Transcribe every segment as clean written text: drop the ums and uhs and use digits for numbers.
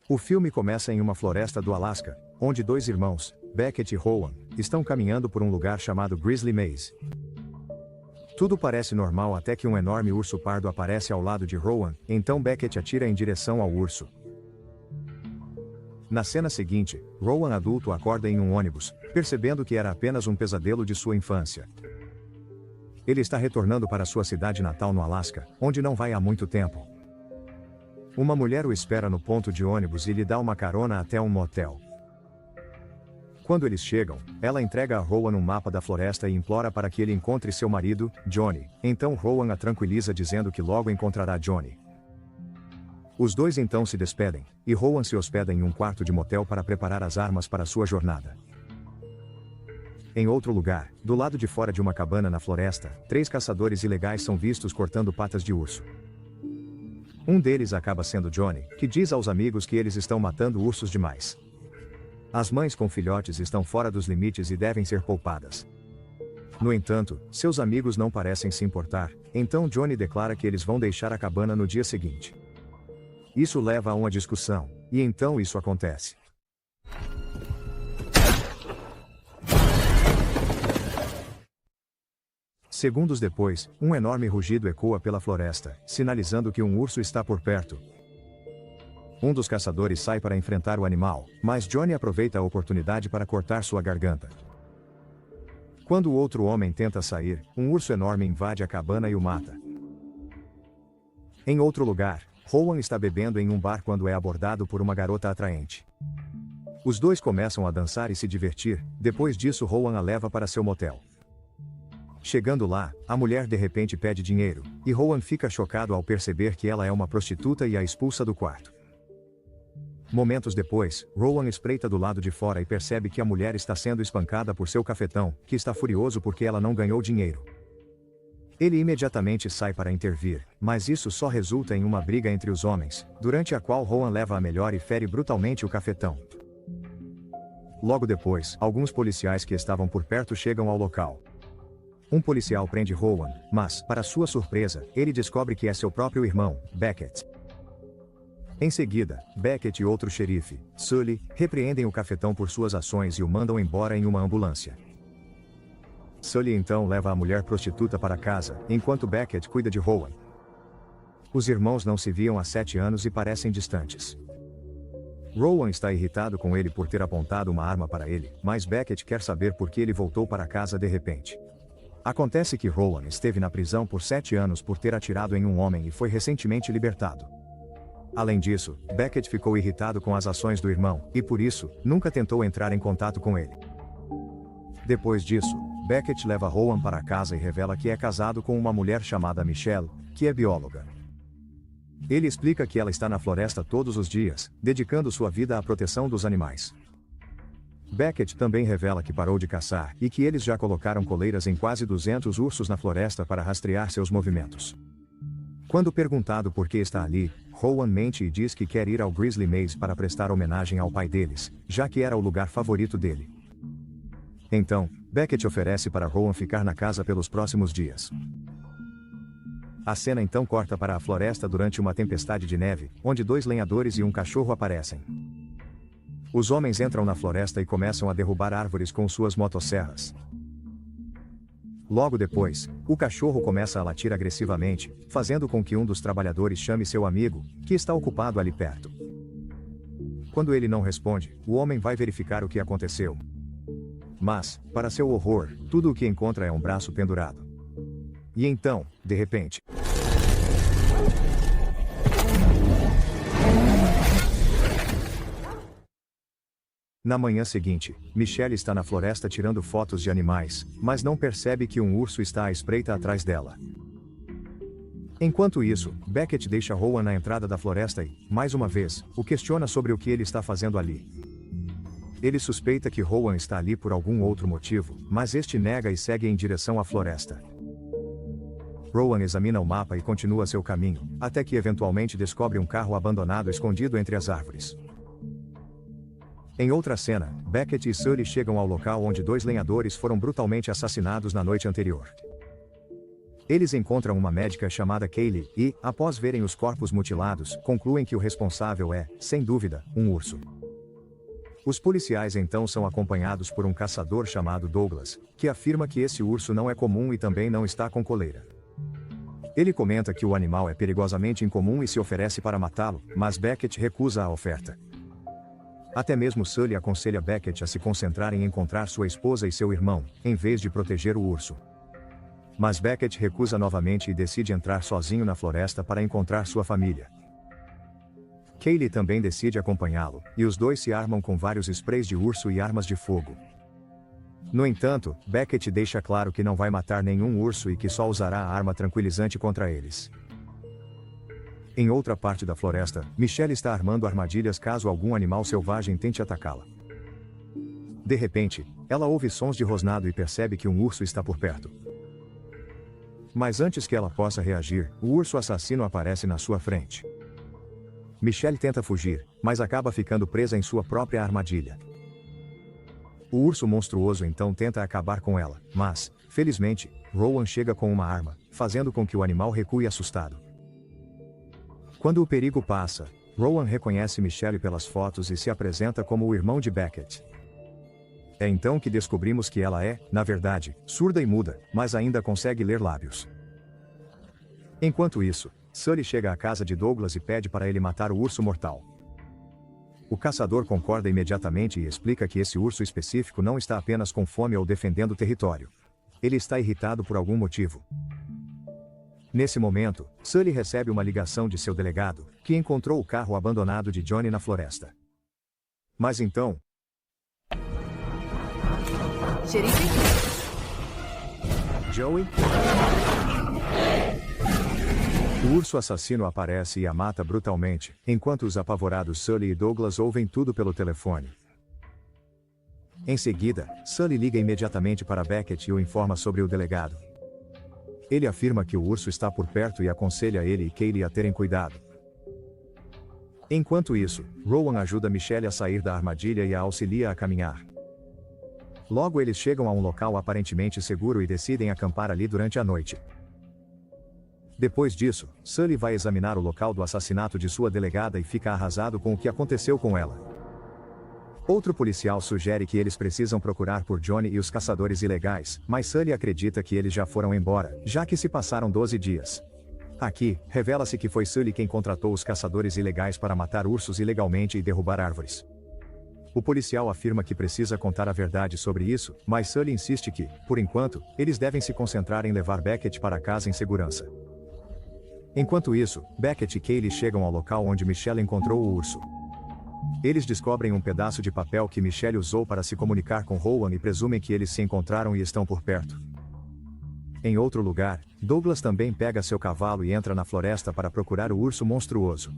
O filme começa em uma floresta do Alasca, onde dois irmãos, Beckett e Rowan, estão caminhando por um lugar chamado Grizzly Maze. Tudo parece normal até que um enorme urso pardo aparece ao lado de Rowan, então Beckett atira em direção ao urso. Na cena seguinte, Rowan adulto acorda em um ônibus, percebendo que era apenas um pesadelo de sua infância. Ele está retornando para sua cidade natal no Alasca, onde não vai há muito tempo. Uma mulher o espera no ponto de ônibus e lhe dá uma carona até um motel. Quando eles chegam, ela entrega a Rowan um mapa da floresta e implora para que ele encontre seu marido, Johnny. Então Rowan a tranquiliza dizendo que logo encontrará Johnny. Os dois então se despedem, e Rowan se hospeda em um quarto de motel para preparar as armas para sua jornada. Em outro lugar, do lado de fora de uma cabana na floresta, 3 caçadores ilegais são vistos cortando patas de urso. Um deles acaba sendo Johnny, que diz aos amigos que eles estão matando ursos demais. As mães com filhotes estão fora dos limites e devem ser poupadas. No entanto, seus amigos não parecem se importar, então Johnny declara que eles vão deixar a cabana no dia seguinte. Isso leva a uma discussão, e então isso acontece. Segundos depois, um enorme rugido ecoa pela floresta, sinalizando que um urso está por perto. Um dos caçadores sai para enfrentar o animal, mas Johnny aproveita a oportunidade para cortar sua garganta. Quando o outro homem tenta sair, um urso enorme invade a cabana e o mata. Em outro lugar, Rowan está bebendo em um bar quando é abordado por uma garota atraente. Os dois começam a dançar e se divertir, depois disso Rowan a leva para seu motel. Chegando lá, a mulher de repente pede dinheiro, e Rowan fica chocado ao perceber que ela é uma prostituta e a expulsa do quarto. Momentos depois, Rowan espreita do lado de fora e percebe que a mulher está sendo espancada por seu cafetão, que está furioso porque ela não ganhou dinheiro. Ele imediatamente sai para intervir, mas isso só resulta em uma briga entre os homens, durante a qual Rowan leva a melhor e fere brutalmente o cafetão. Logo depois, alguns policiais que estavam por perto chegam ao local. Um policial prende Rowan, mas, para sua surpresa, ele descobre que é seu próprio irmão, Beckett. Em seguida, Beckett e outro xerife, Sully, repreendem o cafetão por suas ações e o mandam embora em uma ambulância. Sully então leva a mulher prostituta para casa, enquanto Beckett cuida de Rowan. Os irmãos não se viam há 7 anos e parecem distantes. Rowan está irritado com ele por ter apontado uma arma para ele, mas Beckett quer saber por que ele voltou para casa de repente. Acontece que Rowan esteve na prisão por 7 anos por ter atirado em um homem e foi recentemente libertado. Além disso, Beckett ficou irritado com as ações do irmão, e por isso, nunca tentou entrar em contato com ele. Depois disso, Beckett leva Rowan para casa e revela que é casado com uma mulher chamada Michelle, que é bióloga. Ele explica que ela está na floresta todos os dias, dedicando sua vida à proteção dos animais. Beckett também revela que parou de caçar, e que eles já colocaram coleiras em quase 200 ursos na floresta para rastrear seus movimentos. Quando perguntado por que está ali, Rowan mente e diz que quer ir ao Grizzly Maze para prestar homenagem ao pai deles, já que era o lugar favorito dele. Então, Beckett oferece para Rowan ficar na casa pelos próximos dias. A cena então corta para a floresta durante uma tempestade de neve, onde 2 lenhadores e um cachorro aparecem. Os homens entram na floresta e começam a derrubar árvores com suas motosserras. Logo depois, o cachorro começa a latir agressivamente, fazendo com que um dos trabalhadores chame seu amigo, que está ocupado ali perto. Quando ele não responde, o homem vai verificar o que aconteceu. Mas, para seu horror, tudo o que encontra é um braço pendurado. E então, de repente, na manhã seguinte, Michelle está na floresta tirando fotos de animais, mas não percebe que um urso está à espreita atrás dela. Enquanto isso, Beckett deixa Rowan na entrada da floresta e, mais uma vez, o questiona sobre o que ele está fazendo ali. Ele suspeita que Rowan está ali por algum outro motivo, mas este nega e segue em direção à floresta. Rowan examina o mapa e continua seu caminho, até que eventualmente descobre um carro abandonado escondido entre as árvores. Em outra cena, Beckett e Sully chegam ao local onde 2 lenhadores foram brutalmente assassinados na noite anterior. Eles encontram uma médica chamada Kaylee e, após verem os corpos mutilados, concluem que o responsável é, sem dúvida, um urso. Os policiais então são acompanhados por um caçador chamado Douglas, que afirma que esse urso não é comum e também não está com coleira. Ele comenta que o animal é perigosamente incomum e se oferece para matá-lo, mas Beckett recusa a oferta. Até mesmo Sully aconselha Beckett a se concentrar em encontrar sua esposa e seu irmão, em vez de proteger o urso. Mas Beckett recusa novamente e decide entrar sozinho na floresta para encontrar sua família. Kaylee também decide acompanhá-lo, e os dois se armam com vários sprays de urso e armas de fogo. No entanto, Beckett deixa claro que não vai matar nenhum urso e que só usará a arma tranquilizante contra eles. Em outra parte da floresta, Michelle está armando armadilhas caso algum animal selvagem tente atacá-la. De repente, ela ouve sons de rosnado e percebe que um urso está por perto. Mas antes que ela possa reagir, o urso assassino aparece na sua frente. Michelle tenta fugir, mas acaba ficando presa em sua própria armadilha. O urso monstruoso então tenta acabar com ela, mas, felizmente, Rowan chega com uma arma, fazendo com que o animal recue assustado. Quando o perigo passa, Rowan reconhece Michelle pelas fotos e se apresenta como o irmão de Beckett. É então que descobrimos que ela é, na verdade, surda e muda, mas ainda consegue ler lábios. Enquanto isso, Sully chega à casa de Douglas e pede para ele matar o urso mortal. O caçador concorda imediatamente e explica que esse urso específico não está apenas com fome ou defendendo o território. Ele está irritado por algum motivo. Nesse momento, Sully recebe uma ligação de seu delegado, que encontrou o carro abandonado de Johnny na floresta. Mas então... Xerife? Joey? O urso assassino aparece e a mata brutalmente, enquanto os apavorados Sully e Douglas ouvem tudo pelo telefone. Em seguida, Sully liga imediatamente para Beckett e o informa sobre o delegado. Ele afirma que o urso está por perto e aconselha ele e Kaylee a terem cuidado. Enquanto isso, Rowan ajuda Michelle a sair da armadilha e a auxilia a caminhar. Logo eles chegam a um local aparentemente seguro e decidem acampar ali durante a noite. Depois disso, Sully vai examinar o local do assassinato de sua delegada e fica arrasado com o que aconteceu com ela. Outro policial sugere que eles precisam procurar por Johnny e os caçadores ilegais, mas Sully acredita que eles já foram embora, já que se passaram 12 dias. Aqui, revela-se que foi Sully quem contratou os caçadores ilegais para matar ursos ilegalmente e derrubar árvores. O policial afirma que precisa contar a verdade sobre isso, mas Sully insiste que, por enquanto, eles devem se concentrar em levar Beckett para casa em segurança. Enquanto isso, Beckett e Kaylee chegam ao local onde Michelle encontrou o urso. Eles descobrem um pedaço de papel que Michelle usou para se comunicar com Rowan e presumem que eles se encontraram e estão por perto. Em outro lugar, Douglas também pega seu cavalo e entra na floresta para procurar o urso monstruoso.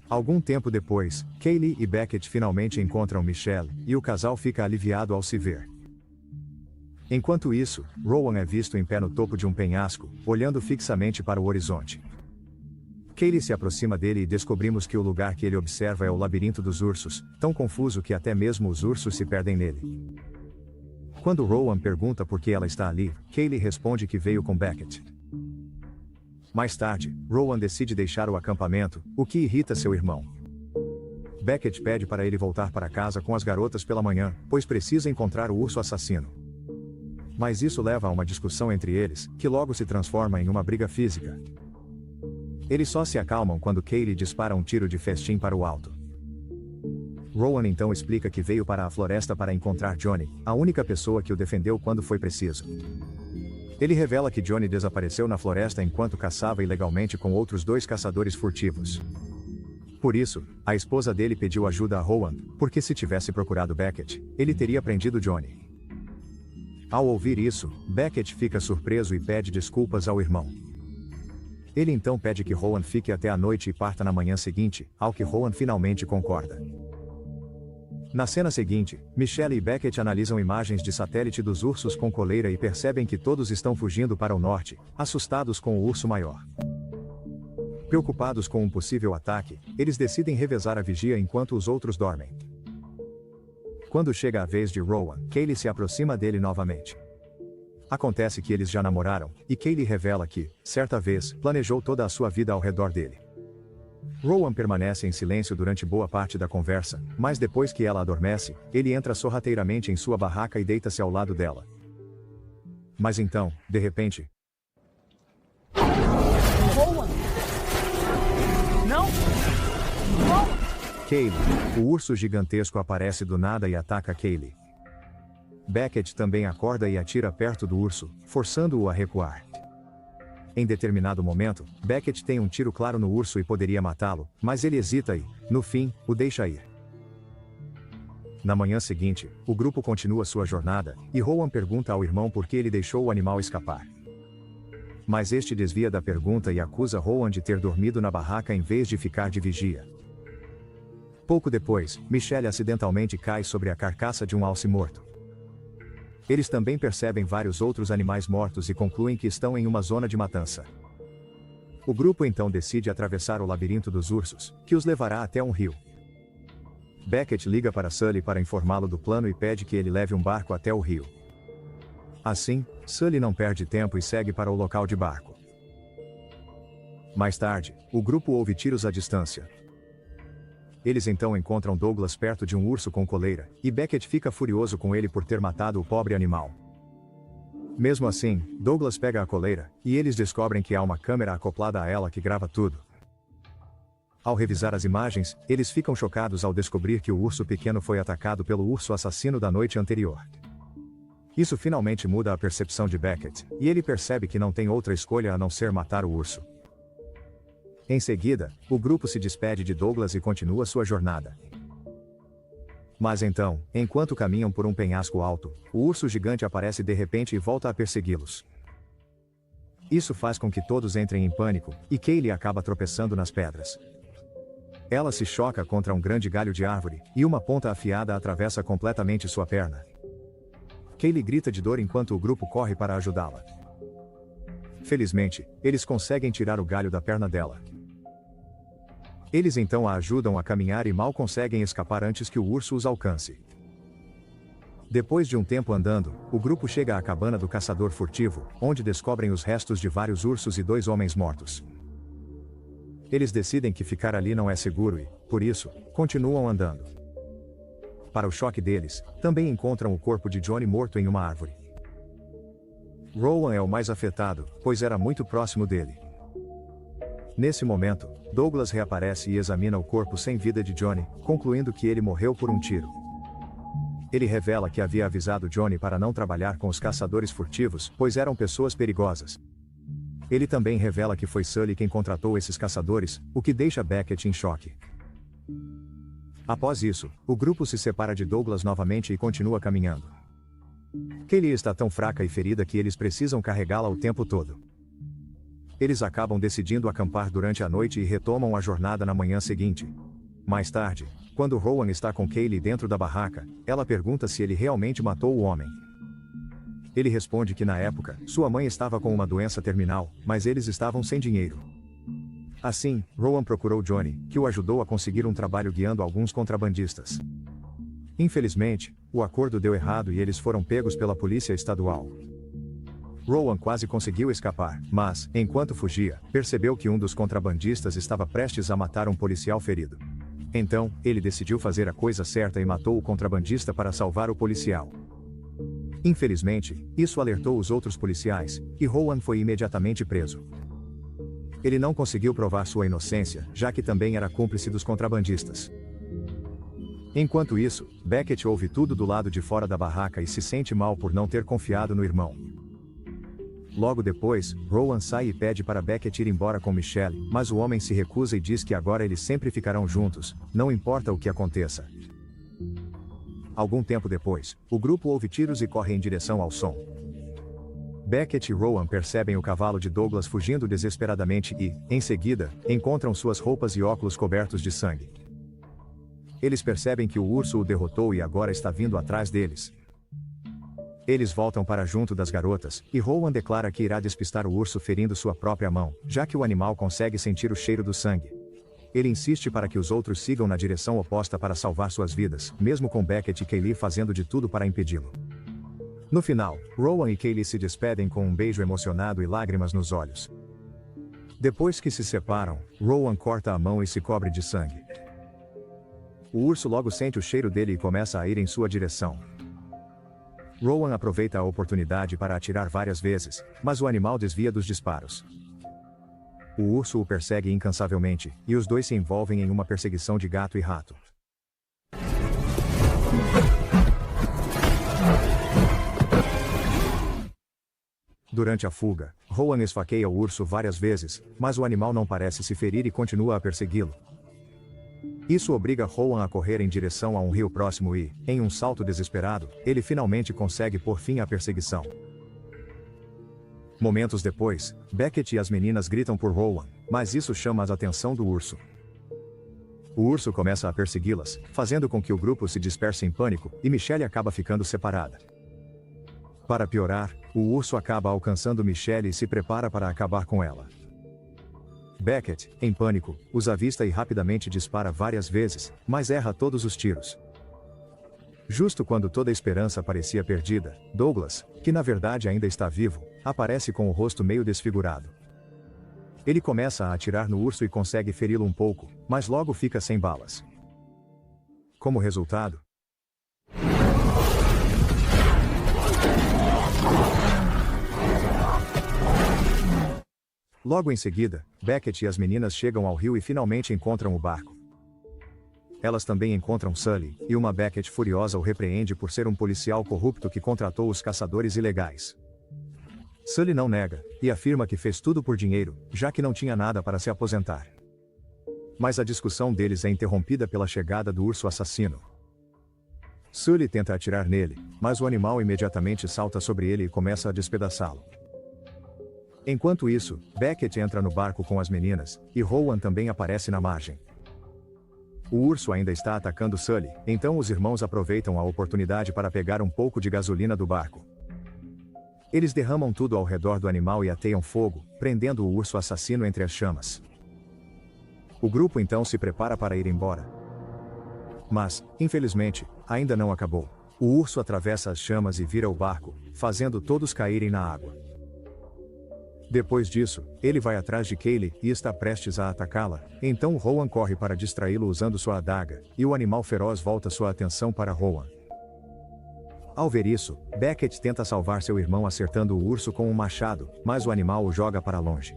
Algum tempo depois, Kaylee e Beckett finalmente encontram Michelle, e o casal fica aliviado ao se ver. Enquanto isso, Rowan é visto em pé no topo de um penhasco, olhando fixamente para o horizonte. Kaylee se aproxima dele e descobrimos que o lugar que ele observa é o labirinto dos ursos, tão confuso que até mesmo os ursos se perdem nele. Quando Rowan pergunta por que ela está ali, Kaylee responde que veio com Beckett. Mais tarde, Rowan decide deixar o acampamento, o que irrita seu irmão. Beckett pede para ele voltar para casa com as garotas pela manhã, pois precisa encontrar o urso assassino. Mas isso leva a uma discussão entre eles, que logo se transforma em uma briga física. Eles só se acalmam quando Kaylee dispara um tiro de festim para o alto. Rowan então explica que veio para a floresta para encontrar Johnny, a única pessoa que o defendeu quando foi preciso. Ele revela que Johnny desapareceu na floresta enquanto caçava ilegalmente com outros 2 caçadores furtivos. Por isso, a esposa dele pediu ajuda a Rowan, porque se tivesse procurado Beckett, ele teria prendido Johnny. Ao ouvir isso, Beckett fica surpreso e pede desculpas ao irmão. Ele então pede que Rowan fique até a noite e parta na manhã seguinte, ao que Rowan finalmente concorda. Na cena seguinte, Michelle e Beckett analisam imagens de satélite dos ursos com coleira e percebem que todos estão fugindo para o norte, assustados com o urso maior. Preocupados com um possível ataque, eles decidem revezar a vigia enquanto os outros dormem. Quando chega a vez de Rowan, Kaylee se aproxima dele novamente. Acontece que eles já namoraram, e Kaylee revela que, certa vez, planejou toda a sua vida ao redor dele. Rowan permanece em silêncio durante boa parte da conversa, mas depois que ela adormece, ele entra sorrateiramente em sua barraca e deita-se ao lado dela. Mas então, de repente... Rowan! Não! Não! Kaylee, o urso gigantesco aparece do nada e ataca Kaylee. Beckett também acorda e atira perto do urso, forçando-o a recuar. Em determinado momento, Beckett tem um tiro claro no urso e poderia matá-lo, mas ele hesita e, no fim, o deixa ir. Na manhã seguinte, o grupo continua sua jornada, e Rowan pergunta ao irmão por que ele deixou o animal escapar. Mas este desvia da pergunta e acusa Rowan de ter dormido na barraca em vez de ficar de vigia. Pouco depois, Michelle acidentalmente cai sobre a carcaça de um alce morto. Eles também percebem vários outros animais mortos e concluem que estão em uma zona de matança. O grupo então decide atravessar o labirinto dos ursos, que os levará até um rio. Beckett liga para Sully para informá-lo do plano e pede que ele leve um barco até o rio. Assim, Sully não perde tempo e segue para o local de barco. Mais tarde, o grupo ouve tiros à distância. Eles então encontram Douglas perto de um urso com coleira, e Beckett fica furioso com ele por ter matado o pobre animal. Mesmo assim, Douglas pega a coleira, e eles descobrem que há uma câmera acoplada a ela que grava tudo. Ao revisar as imagens, eles ficam chocados ao descobrir que o urso pequeno foi atacado pelo urso assassino da noite anterior. Isso finalmente muda a percepção de Beckett, e ele percebe que não tem outra escolha a não ser matar o urso. Em seguida, o grupo se despede de Douglas e continua sua jornada. Mas então, enquanto caminham por um penhasco alto, o urso gigante aparece de repente e volta a persegui-los. Isso faz com que todos entrem em pânico, e Kaylee acaba tropeçando nas pedras. Ela se choca contra um grande galho de árvore, e uma ponta afiada atravessa completamente sua perna. Kaylee grita de dor enquanto o grupo corre para ajudá-la. Felizmente, eles conseguem tirar o galho da perna dela. Eles então a ajudam a caminhar e mal conseguem escapar antes que o urso os alcance. Depois de um tempo andando, o grupo chega à cabana do caçador furtivo, onde descobrem os restos de vários ursos e 2 homens mortos. Eles decidem que ficar ali não é seguro e, por isso, continuam andando. Para o choque deles, também encontram o corpo de Johnny morto em uma árvore. Rowan é o mais afetado, pois era muito próximo dele. Nesse momento, Douglas reaparece e examina o corpo sem vida de Johnny, concluindo que ele morreu por um tiro. Ele revela que havia avisado Johnny para não trabalhar com os caçadores furtivos, pois eram pessoas perigosas. Ele também revela que foi Sully quem contratou esses caçadores, o que deixa Beckett em choque. Após isso, o grupo se separa de Douglas novamente e continua caminhando. Kaylee está tão fraca e ferida que eles precisam carregá-la o tempo todo. Eles acabam decidindo acampar durante a noite e retomam a jornada na manhã seguinte. Mais tarde, quando Rowan está com Kaylee dentro da barraca, ela pergunta se ele realmente matou o homem. Ele responde que na época, sua mãe estava com uma doença terminal, mas eles estavam sem dinheiro. Assim, Rowan procurou Johnny, que o ajudou a conseguir um trabalho guiando alguns contrabandistas. Infelizmente, o acordo deu errado e eles foram pegos pela polícia estadual. Rowan quase conseguiu escapar, mas, enquanto fugia, percebeu que um dos contrabandistas estava prestes a matar um policial ferido. Então, ele decidiu fazer a coisa certa e matou o contrabandista para salvar o policial. Infelizmente, isso alertou os outros policiais, e Rowan foi imediatamente preso. Ele não conseguiu provar sua inocência, já que também era cúmplice dos contrabandistas. Enquanto isso, Beckett ouve tudo do lado de fora da barraca e se sente mal por não ter confiado no irmão. Logo depois, Rowan sai e pede para Beckett ir embora com Michelle, mas o homem se recusa e diz que agora eles sempre ficarão juntos, não importa o que aconteça. Algum tempo depois, o grupo ouve tiros e corre em direção ao som. Beckett e Rowan percebem o cavalo de Douglas fugindo desesperadamente e, em seguida, encontram suas roupas e óculos cobertos de sangue. Eles percebem que o urso o derrotou e agora está vindo atrás deles. Eles voltam para junto das garotas, e Rowan declara que irá despistar o urso ferindo sua própria mão, já que o animal consegue sentir o cheiro do sangue. Ele insiste para que os outros sigam na direção oposta para salvar suas vidas, mesmo com Beckett e Kaylee fazendo de tudo para impedi-lo. No final, Rowan e Kaylee se despedem com um beijo emocionado e lágrimas nos olhos. Depois que se separam, Rowan corta a mão e se cobre de sangue. O urso logo sente o cheiro dele e começa a ir em sua direção. Rowan aproveita a oportunidade para atirar várias vezes, mas o animal desvia dos disparos. O urso o persegue incansavelmente, e os dois se envolvem em uma perseguição de gato e rato. Durante a fuga, Rowan esfaqueia o urso várias vezes, mas o animal não parece se ferir e continua a persegui-lo. Isso obriga Rowan a correr em direção a um rio próximo e, em um salto desesperado, ele finalmente consegue pôr fim à perseguição. Momentos depois, Beckett e as meninas gritam por Rowan, mas isso chama a atenção do urso. O urso começa a persegui-las, fazendo com que o grupo se disperse em pânico, e Michelle acaba ficando separada. Para piorar, o urso acaba alcançando Michelle e se prepara para acabar com ela. Beckett, em pânico, os avista e rapidamente dispara várias vezes, mas erra todos os tiros. Justo quando toda a esperança parecia perdida, Douglas, que na verdade ainda está vivo, aparece com o rosto meio desfigurado. Ele começa a atirar no urso e consegue feri-lo um pouco, mas logo fica sem balas. Como resultado, logo em seguida, Beckett e as meninas chegam ao rio e finalmente encontram o barco. Elas também encontram Sully, e uma Beckett furiosa o repreende por ser um policial corrupto que contratou os caçadores ilegais. Sully não nega, e afirma que fez tudo por dinheiro, já que não tinha nada para se aposentar. Mas a discussão deles é interrompida pela chegada do urso assassino. Sully tenta atirar nele, mas o animal imediatamente salta sobre ele e começa a despedaçá-lo. Enquanto isso, Beckett entra no barco com as meninas, e Rowan também aparece na margem. O urso ainda está atacando Sully, então os irmãos aproveitam a oportunidade para pegar um pouco de gasolina do barco. Eles derramam tudo ao redor do animal e ateiam fogo, prendendo o urso assassino entre as chamas. O grupo então se prepara para ir embora. Mas, infelizmente, ainda não acabou. O urso atravessa as chamas e vira o barco, fazendo todos caírem na água. Depois disso, ele vai atrás de Kaylee e está prestes a atacá-la, então Rowan corre para distraí-lo usando sua adaga, e o animal feroz volta sua atenção para Rowan. Ao ver isso, Beckett tenta salvar seu irmão acertando o urso com um machado, mas o animal o joga para longe.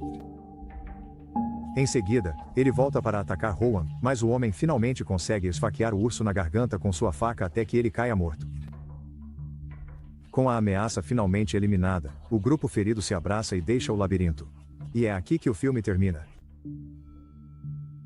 Em seguida, ele volta para atacar Rowan, mas o homem finalmente consegue esfaquear o urso na garganta com sua faca até que ele caia morto. Com a ameaça finalmente eliminada, o grupo ferido se abraça e deixa o labirinto. E é aqui que o filme termina.